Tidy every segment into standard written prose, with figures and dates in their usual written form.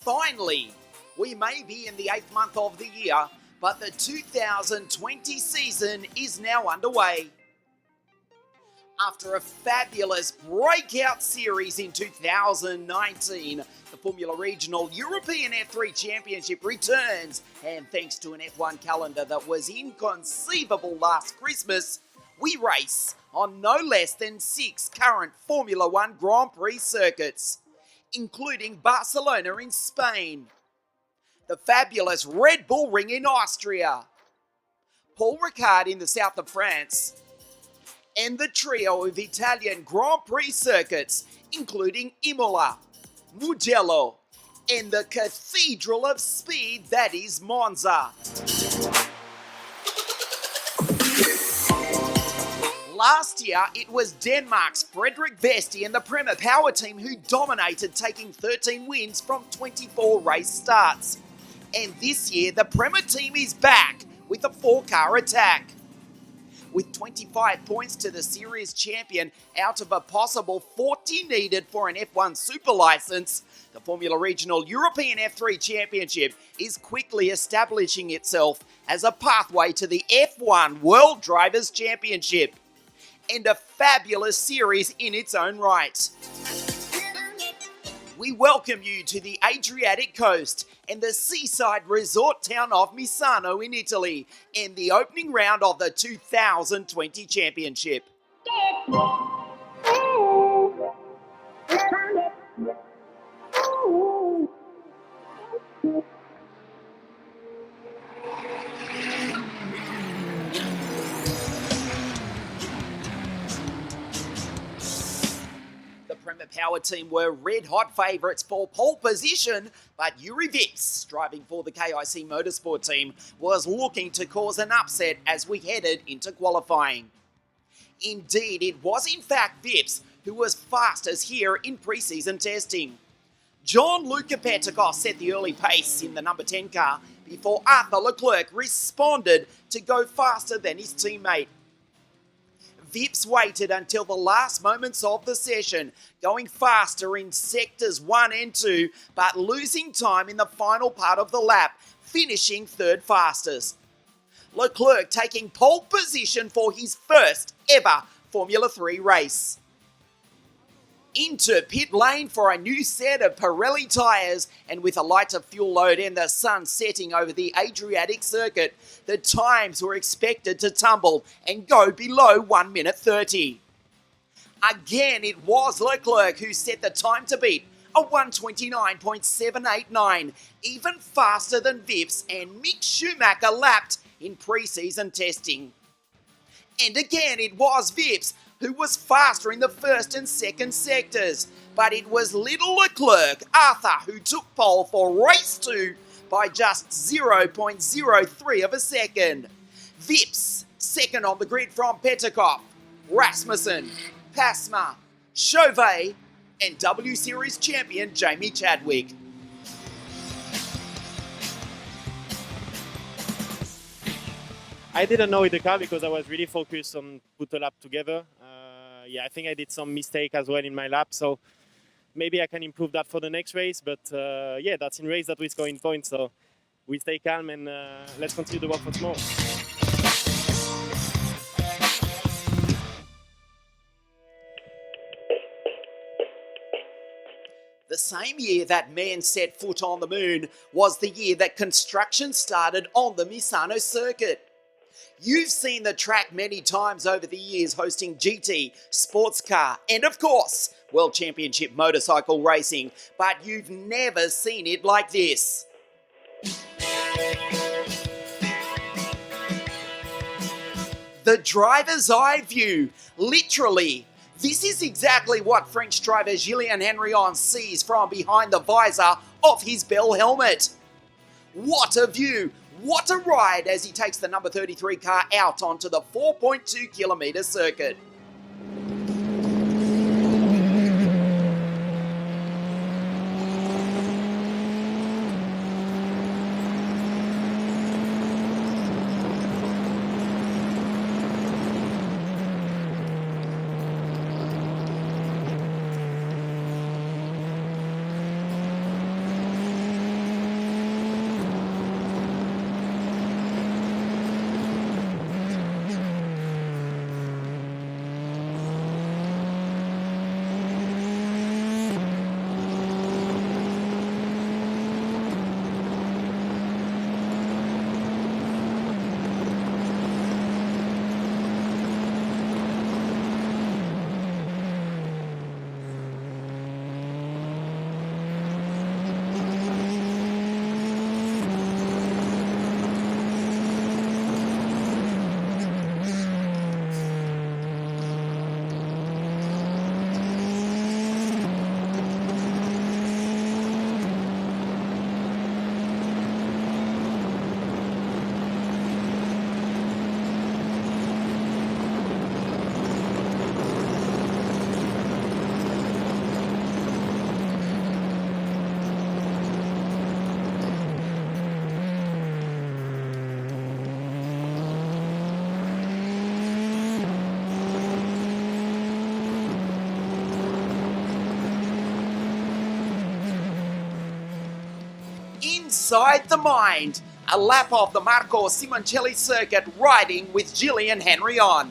Finally, we may be in the 8th month of the year, but the 2020 season is now underway. After a fabulous breakout series in 2019, the Formula Regional European F3 Championship returns, and thanks to an F1 calendar that was inconceivable last Christmas, we race on no less than 6 current Formula One Grand Prix circuits, including Barcelona in Spain, the fabulous Red Bull Ring in Austria, Paul Ricard in the south of France, and the trio of Italian Grand Prix circuits, including Imola, Mugello, and the Cathedral of Speed that is Monza. Last year, it was Denmark's Frederik Vesti and the Prema Power team who dominated, taking 13 wins from 24 race starts. And this year, the Prema team is back with a 4-car attack. With 25 points to the series champion out of a possible 40 needed for an F1 super license, the Formula Regional European F3 Championship is quickly establishing itself as a pathway to the F1 World Drivers' Championship, and a fabulous series in its own right. We welcome you to the Adriatic coast and the seaside resort town of Misano in Italy in the opening round of the 2020 championship. The Power team were red-hot favourites for pole position, but Yuri Vips, driving for the KIC Motorsport team, was looking to cause an upset as we headed into qualifying. Indeed, it was in fact Vips who was fastest here in pre-season testing. Gianluca Petikos set the early pace in the number 10 car before Arthur Leclerc responded to go faster than his teammate. Vips waited until the last moments of the session, going faster in sectors 1 and 2, but losing time in the final part of the lap, finishing third fastest. Leclerc taking pole position for his first ever Formula 3 race. Into pit lane for a new set of Pirelli tyres, and with a lighter fuel load and the sun setting over the Adriatic circuit, the times were expected to tumble and go below 1 minute 30. Again, it was Leclerc who set the time to beat, a 1:29.789, even faster than Vips and Mick Schumacher lapped in pre-season testing. And again, it was Vips who was faster in the first and second sectors, but it was little Leclerc, Arthur, who took pole for race 2 by just 0.03 of a second. Vips, second on the grid from Petikov, Rasmussen, Pasma, Chauvet, and W Series champion Jamie Chadwick. I didn't know the car because I was really focused on put a lap together. I think I did some mistake as well in my lap, so maybe I can improve that for the next race. But that's in race that we score in points, so we stay calm and let's continue the work for tomorrow. The same year that man set foot on the moon was the year that construction started on the Misano circuit. You've seen the track many times over the years hosting GT, sports car, and of course, World Championship motorcycle racing, but you've never seen it like this. The driver's eye view, literally. This is exactly what French driver Julien Henrion sees from behind the visor of his Bell helmet. What a view! What a ride as he takes the number 33 car out onto the 4.2 kilometre circuit. Inside the mind, a lap of the Marco Simoncelli circuit riding with Julien Henrion.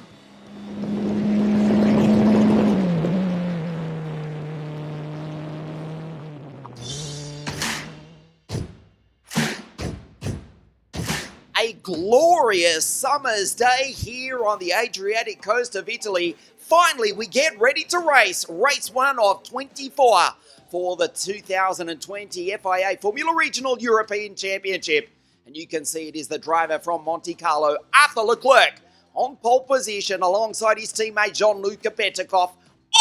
A glorious summer's day here on the Adriatic coast of Italy. Finally, we get ready to race. Race 1 of 24 for the 2020 FIA Formula Regional European Championship. And you can see it is the driver from Monte Carlo, Arthur Leclerc, on pole position alongside his teammate Jean-Luca Petikov.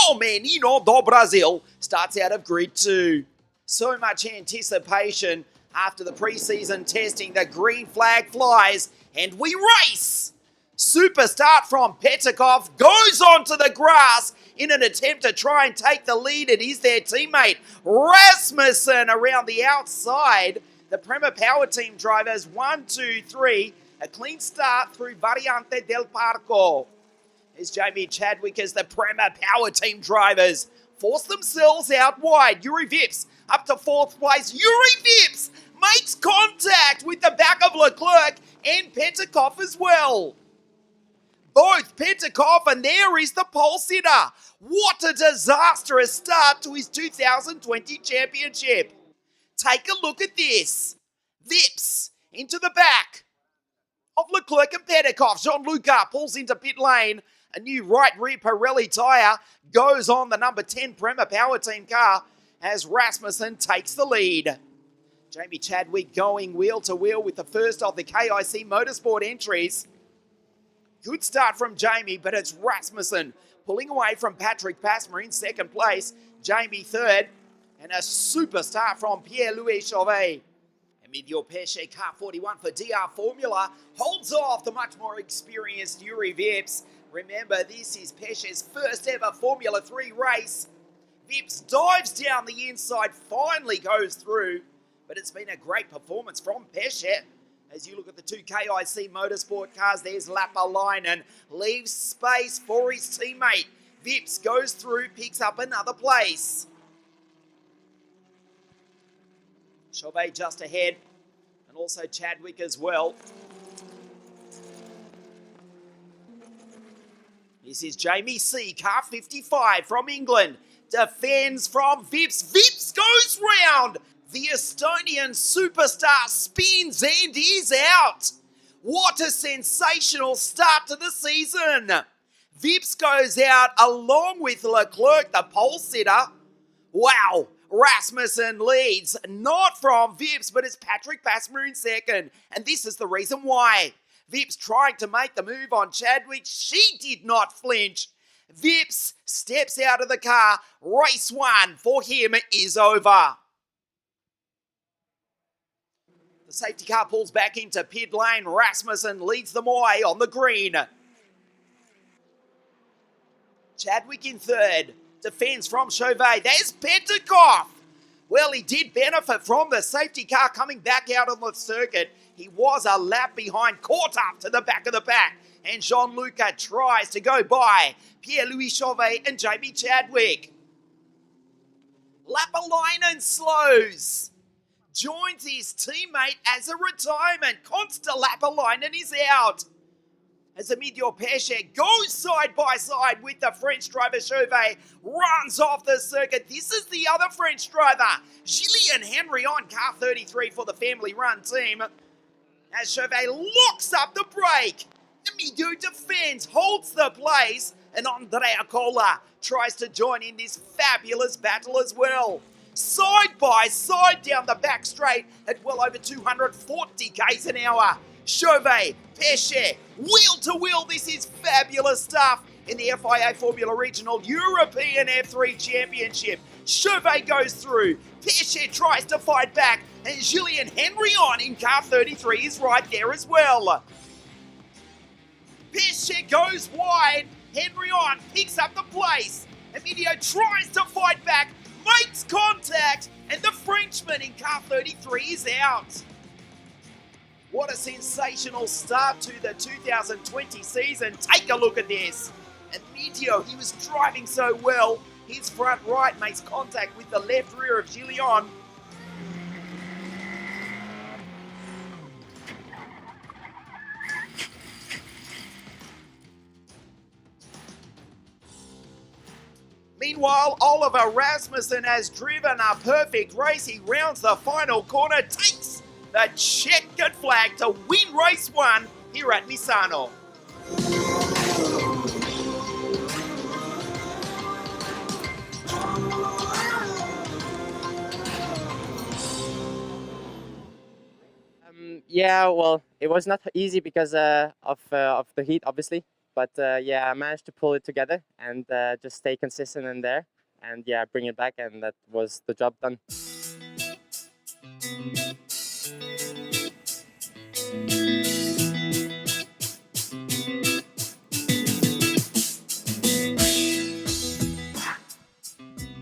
O Menino do Brasil starts out of grid 2. So much anticipation after the pre-season testing. The green flag flies and we race. Super start from Petikov, goes onto the grass in an attempt to try and take the lead. It is their teammate Rasmussen around the outside. The Prema Power Team drivers 1, 2, 3. A clean start through Variante del Parco. There's Jamie Chadwick as the Prema Power Team drivers force themselves out wide. Yuri Vips up to 4th place. Yuri Vips makes contact with the back of Leclerc and Petikov as well. Both Petikov, and there is the pole sitter. What a disastrous start to his 2020 championship. Take a look at this. Vips into the back of Leclerc and Petikov. Jean-Luca pulls into pit lane. A new right rear Pirelli tyre goes on the number 10 Prema Power Team car as Rasmussen takes the lead. Jamie Chadwick going wheel to wheel with the first of the KIC Motorsport entries. Good start from Jamie, but it's Rasmussen pulling away from Patrick Passmer in 2nd place. Jamie 3rd, and a super start from Pierre-Louis Chauvet. Emilio Pesce, car 41 for DR Formula, holds off the much more experienced Yuri Vips. Remember, this is Pesce's first ever Formula 3 race. Vips dives down the inside, finally goes through, but it's been a great performance from Pesce. As you look at the 2 KIC Motorsport cars, there's Lapalainen, leaves space for his teammate. Vips goes through, picks up another place. Chauvet just ahead, and also Chadwick as well. This is Jamie C, car 55 from England. defends from Vips. Vips goes round. The Estonian superstar spins and is out. What a sensational start to the season. Vips goes out along with Leclerc, the pole sitter. Wow, Rasmussen leads, not from Vips, but it's Patrick Basma in second. And this is the reason why. Vips trying to make the move on Chadwick. She did not flinch. Vips steps out of the car. Race 1 for him is over. The safety car pulls back into pit lane. Rasmussen leads them away on the green. Chadwick in third. Defends from Chauvet. There's Petikov. Well, he did benefit from the safety car coming back out on the circuit. He was a lap behind, caught up to the back of the pack. And Jean-Luca tries to go by Pierre-Louis Chauvet and Jamie Chadwick. Lapalainen slows. Joins his teammate as a retirement. Consta Lapalainen is out. As Emilio Pesce goes side by side with the French driver Chauvet, runs off the circuit. This is the other French driver, Julien Henry, on car 33 for the family-run team. As Chauvet locks up the brake, Emilio defends, holds the place, and Andrea Cola tries to join in this fabulous battle as well. Side by side down the back straight at well over 240 k's an hour. Chauvet, Pesce, wheel to wheel. This is fabulous stuff in the FIA Formula Regional European F3 Championship. Chauvet goes through. Pesce tries to fight back. And Julien Henry on in car 33 is right there as well. Pesce goes wide. Henry on picks up the place. Emilio tries to fight back. Makes contact. And the Frenchman in car 33 is out. What a sensational start to the 2020 season. Take a look at this. Emilio, he was driving so well. His front right makes contact with the left rear of Julien. Meanwhile, Oliver Rasmussen has driven a perfect race. He rounds the final corner, takes the checkered flag to win race 1 here at Misano. Yeah, well, it was not easy because of the heat, obviously. But yeah, I managed to pull it together and just stay consistent in there and yeah, bring it back, and that was the job done.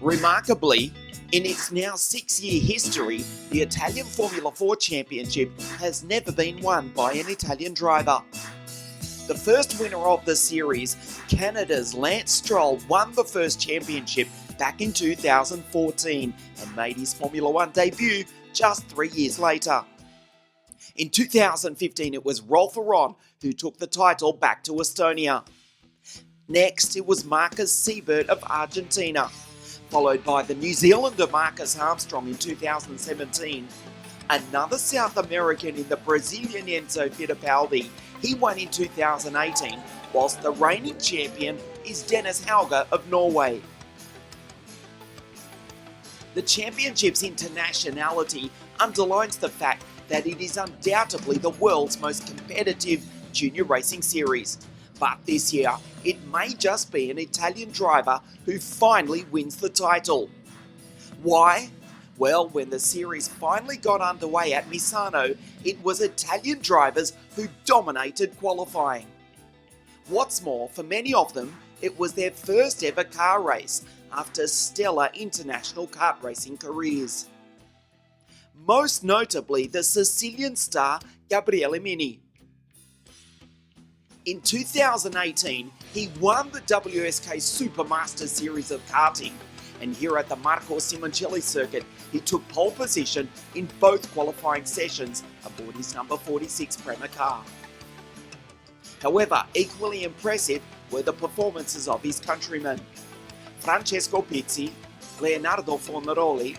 Remarkably, in its now 6-year history, the Italian Formula 4 Championship has never been won by an Italian driver. The first winner of the series, Canada's Lance Stroll, won the first championship back in 2014 and made his Formula 1 debut just 3 years later. In 2015, it was Rolf Aron who took the title back to Estonia. Next, it was Marcus Siebert of Argentina, followed by the New Zealander Marcus Armstrong in 2017. Another South American in the Brazilian Enzo Fittipaldi. He won in 2018, whilst the reigning champion is Dennis Hauger of Norway. The championship's internationality underlines the fact that it is undoubtedly the world's most competitive junior racing series. But this year, it may just be an Italian driver who finally wins the title. Why? Well, when the series finally got underway at Misano, it was Italian drivers who dominated qualifying. What's more, for many of them, it was their first ever car race after stellar international kart racing careers. Most notably, the Sicilian star Gabriele Mini. In 2018, he won the WSK Supermaster Series of karting, and here at the Marco Simoncelli circuit, he took pole position in both qualifying sessions aboard his number 46 Prema car. However, equally impressive were the performances of his countrymen. Francesco Pizzi, Leonardo Fornaroli,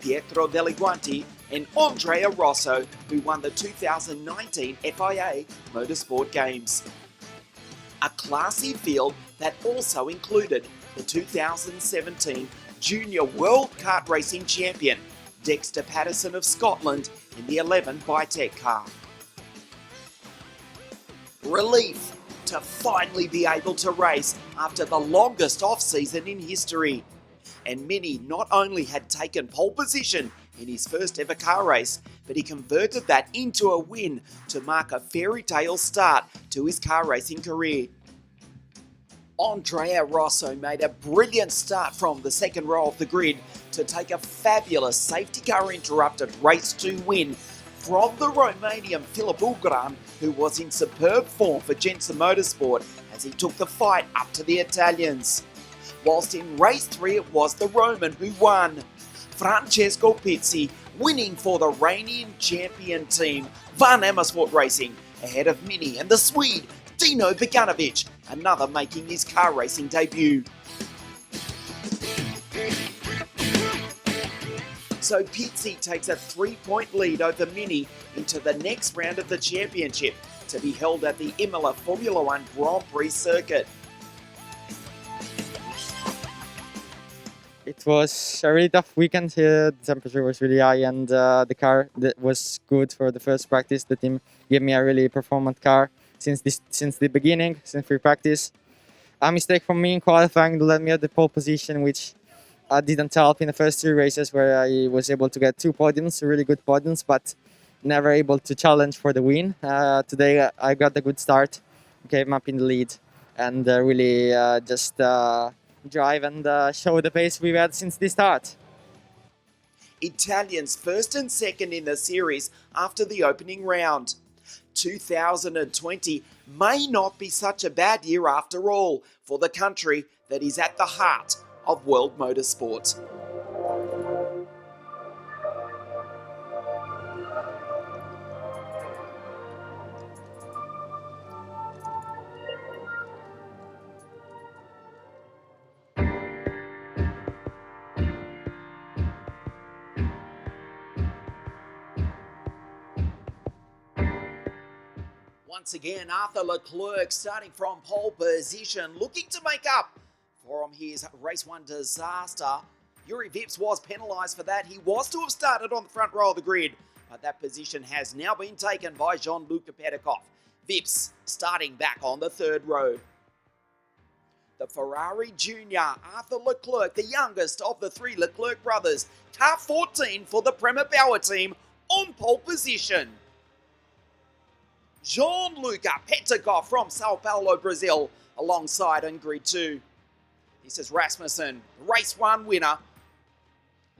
Pietro Deliguanti, and Andrea Rosso, who won the 2019 FIA Motorsport Games. A classy field that also included the 2017 Junior World Kart Racing Champion, Dexter Patterson of Scotland, in the 11 Bitec car. Relief to finally be able to race after the longest off-season in history. And Mini not only had taken pole position in his first ever car race, but he converted that into a win to mark a fairy tale start to his car racing career. Andrea Rosso made a brilliant start from the second row of the grid to take a fabulous safety car interrupted race 2 win from the Romanian Filip Ugran, who was in superb form for Jensen Motorsport as he took the fight up to the Italians. Whilst in race 3 it was the Roman who won, Francesco Pizzi winning for the reigning champion team Van Amersfoort Racing ahead of Mini and the Swede Dino Beganovic, another making his car racing debut. So Pizzi takes a 3-point lead over Mini into the next round of the championship to be held at the Imola Formula One Grand Prix circuit. It was a really tough weekend here. The temperature was really high, and the car that was good for the first practice. The team gave me a really performant car since the beginning, since free practice. A mistake from me in qualifying led me at the pole position, which didn't help in the first 3 races, where I was able to get 2 podiums, really good podiums, but never able to challenge for the win. Today I got a good start, came up in the lead, and really just drive and show the pace we've had since the start. Italians first and second in the series after the opening round. 2020 may not be such a bad year after all for the country that is at the heart of world motorsport. Once again, Arthur Leclerc starting from pole position, looking to make up from his race 1 disaster. Yuri Vips was penalised for that. He was to have started on the front row of the grid, but that position has now been taken by Jean-Luc Petikov. Vips starting back on the 3rd row. The Ferrari Junior, Arthur Leclerc, the youngest of the 3 Leclerc brothers, car 14 for the Prema Power team, on pole position. Jean-Luc Petikov from Sao Paulo, Brazil, alongside on grid 2. This is Rasmussen, race 1 winner,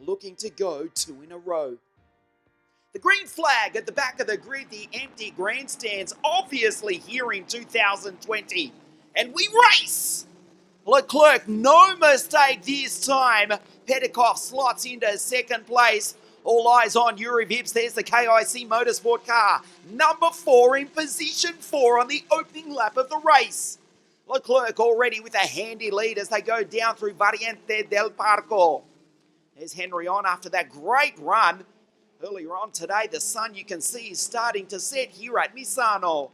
looking to go 2 in a row. The green flag at the back of the grid, the empty grandstands, obviously here in 2020. And we race! Leclerc, no mistake this time. Petikov slots into 2nd place. All eyes on Yuri Vips. There's the KIC Motorsport car. Number 4 in position 4 on the opening lap of the race. Leclerc already with a handy lead as they go down through Variante del Parco. There's Henry on after that great run. Earlier on today, the sun you can see is starting to set here at Misano.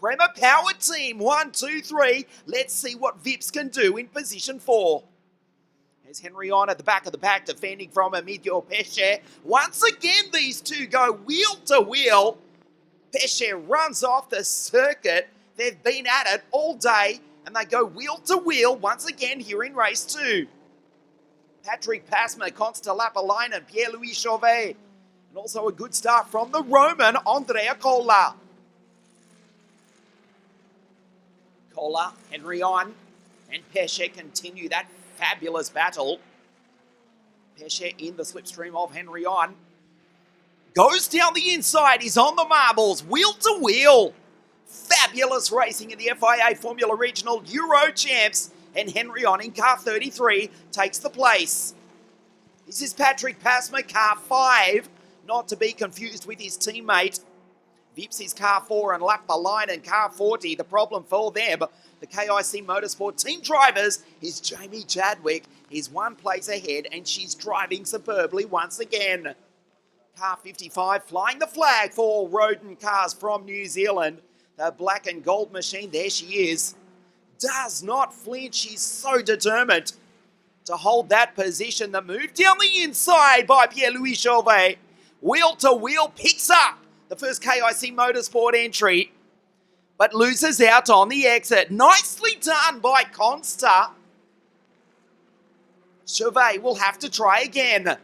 Prema Power Team, 1, 2, 3. Let's see what Vips can do in position 4. There's Henry on at the back of the pack, defending from Emilio Pesce. Once again, these two go wheel to wheel. Pesce runs off the circuit. They've been at it all day, and they go wheel to wheel once again here in race 2. Patrick Pasma, Constantopoulos, Pierre-Louis Chauvet. And also a good start from the Roman, Andrea Colla. Colla, Henry on, and Pesce continue that fabulous battle. Pesce in the slipstream of Henry on. Goes down the inside, he's on the marbles, wheel to wheel. Fabulous racing in the FIA Formula Regional Euro Champs, and Henry on in car 33 takes the place. This is Patrick Pasma, car 5, not to be confused with his teammate Vips is car 4 and Lappalainen car 40. The problem for them, the KIC Motorsport team drivers, is Jamie Chadwick. Is one place ahead and she's driving superbly once again. Car 55 flying the flag for Roden Cars from New Zealand. The black and gold machine, there she is. Does not flinch, she's so determined to hold that position. The move down the inside by Pierre-Louis Chauvet. Wheel to wheel picks up the first KIC Motorsport entry, but loses out on the exit. Nicely done by Consta. Chauvet will have to try again.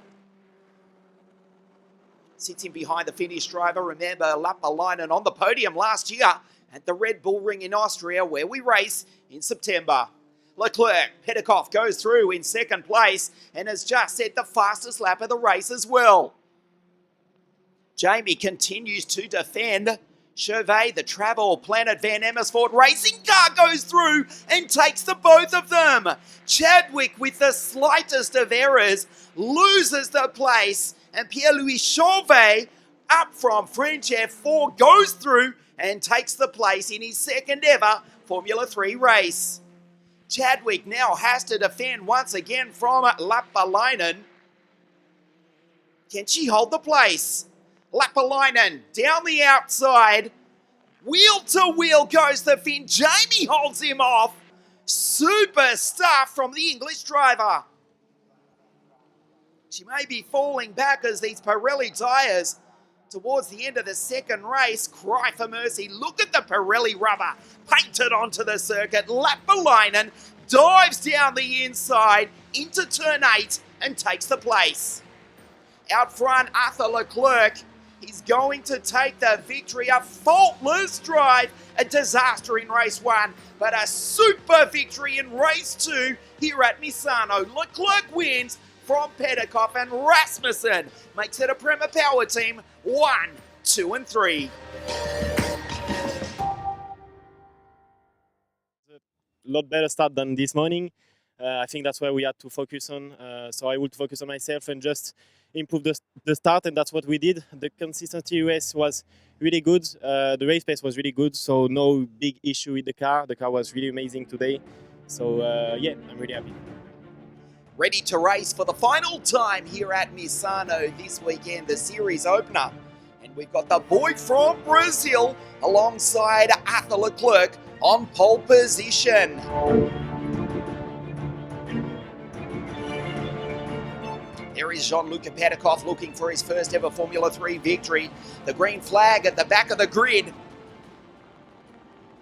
Sits in behind the Finnish driver. Remember, Lappalainen on the podium last year at the Red Bull Ring in Austria, where we race in September. Leclerc, Petikov goes through in second place and has just set the fastest lap of the race as well. Jamie continues to defend. Chauvet, the Travel Planet Van Amersfoort racing car, goes through and takes the both of them. Chadwick, with the slightest of errors, loses the place, and Pierre-Louis Chauvet, up from French F4, goes through and takes the place in his second ever Formula 3 race. Chadwick now has to defend once again from Lappalainen. Can she hold the place? Lappalainen down the outside. Wheel to wheel goes the Finn. Jamie holds him off. Super stuff from the English driver. She may be falling back as these Pirelli tyres towards the end of the second race cry for mercy. Look at the Pirelli rubber painted onto the circuit. Lappalainen dives down the inside into turn 8 and takes the place. Out front, Arthur Leclerc. He's going to take the victory. A faultless drive, a disaster in race 1, but a super victory in race 2 here at Misano. Leclerc wins from Petikov, and Rasmussen makes it a Prema Power Team 1, 2 and 3. A lot better start than this morning. I think that's where we had to focus on. So I would focus on myself and just improve the start, and that's what we did. The consistency race was really good. The race pace was really good, so no big issue with the car. The car was really amazing today. So yeah, I'm really happy. Ready to race for the final time here at Misano this weekend, the series opener. And we've got the boy from Brazil alongside Arthur Leclerc on pole position. There is Jean-Luc Petikov looking for his first ever Formula 3 victory. The green flag at the back of the grid.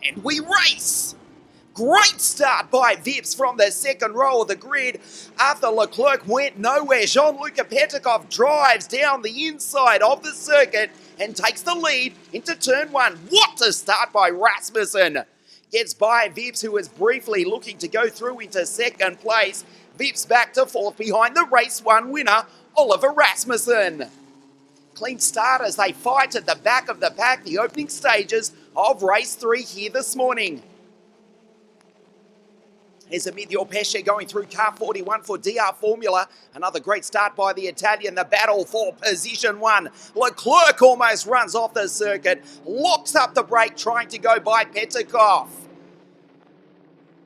And we race! Great start by Vips from the second row of the grid. Arthur Leclerc went nowhere. Jean-Luc Petikov drives down the inside of the circuit and takes the lead into turn 1. What a start by Rasmussen! Gets by Vips, who was briefly looking to go through into second place. Vips back to fourth behind the race 1 winner, Oliver Rasmussen. Clean start as they fight at the back of the pack, the opening stages of race 3 here this morning. There's Emilio Pesce going through car 41 for DR Formula. Another great start by the Italian. The battle for position 1. Leclerc almost runs off the circuit. Locks up the brake trying to go by Petikov.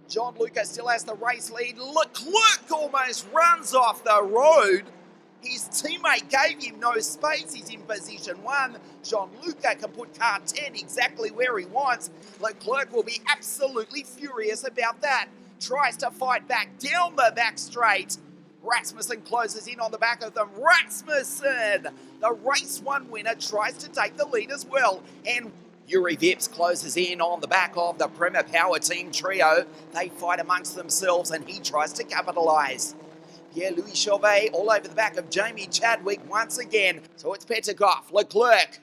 John Luca still has the race lead. Leclerc almost runs off the road. His teammate gave him no space. He's in position 1. Jean-Luc can put car 10 exactly where he wants. Leclerc will be absolutely furious about that. Tries to fight back down the back straight. Rasmussen closes in on the back of them. Rasmussen, the race 1 winner, tries to take the lead as well. And Yuri Vips closes in on the back of the Prema Power Team trio. They fight amongst themselves and he tries to capitalise. Pierre-Louis Chauvet all over the back of Jamie Chadwick once again. So it's Petikov, Leclerc.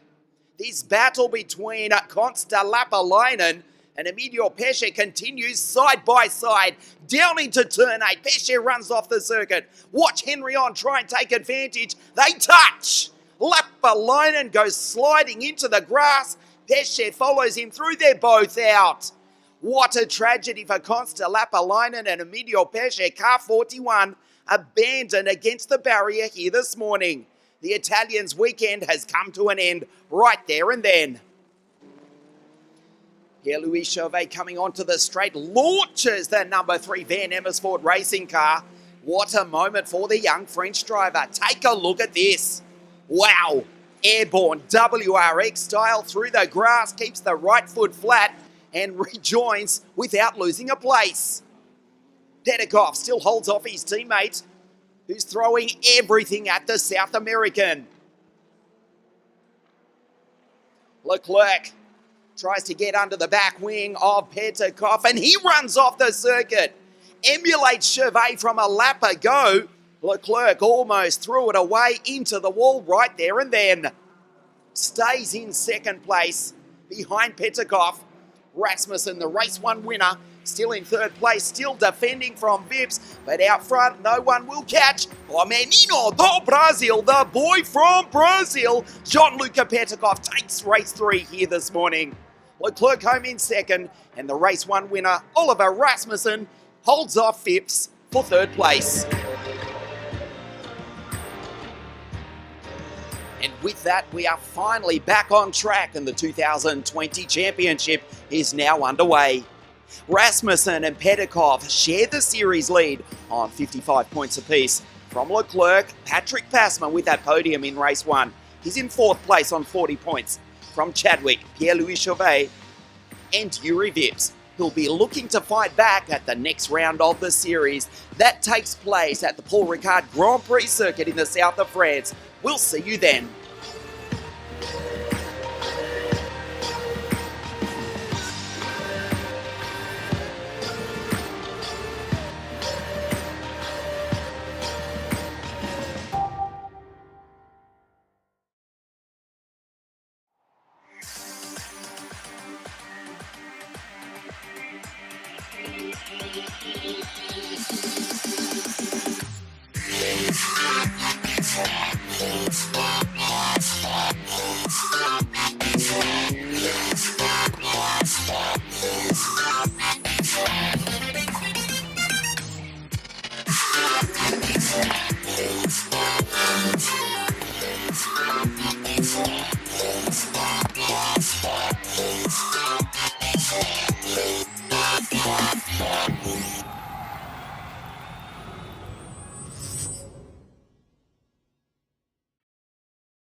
This battle between Consta Lappalainen and Emilio Pesce continues side by side down into turn 8. Pesce runs off the circuit. Watch Henry on try and take advantage. They touch. Lappalainen goes sliding into the grass. Pesce follows him through. They're both out. What a tragedy for Consta Lappalainen and Emilio Pesce. Car 41 abandoned against the barrier here this morning. The Italians' weekend has come to an end right there and then. Pierre-Louis Chauvet coming onto the straight, launches the number 3 Van Amersfoort racing car. What a moment for the young French driver. Take a look at this. Wow. Airborne WRX style through the grass, keeps the right foot flat and rejoins without losing a place. Petikov still holds off his teammate, who's throwing everything at the South American. Leclerc tries to get under the back wing of Petikov, and he runs off the circuit. Emulates Chauvet from a lap ago. Leclerc almost threw it away into the wall right there and then. Stays in second place behind Petikov. Rasmussen, the race 1 winner, still in third place, still defending from Vips, but out front, no one will catch. O menino do Brasil, the boy from Brazil. Gianluca Petikov takes race 3 here this morning. Leclerc home in second, and the race 1 winner, Oliver Rasmussen, holds off Vips for third place. And with that, we are finally back on track, and the 2020 championship is now underway. Rasmussen and Petikov share the series lead on 55 points apiece. From Leclerc, Patrick Passman with that podium in race 1. He's in 4th place on 40 points. From Chadwick, Pierre-Louis Chauvet, and Yuri Vips, who'll be looking to fight back at the next round of the series. That takes place at the Paul Ricard Grand Prix circuit in the south of France. We'll see you then.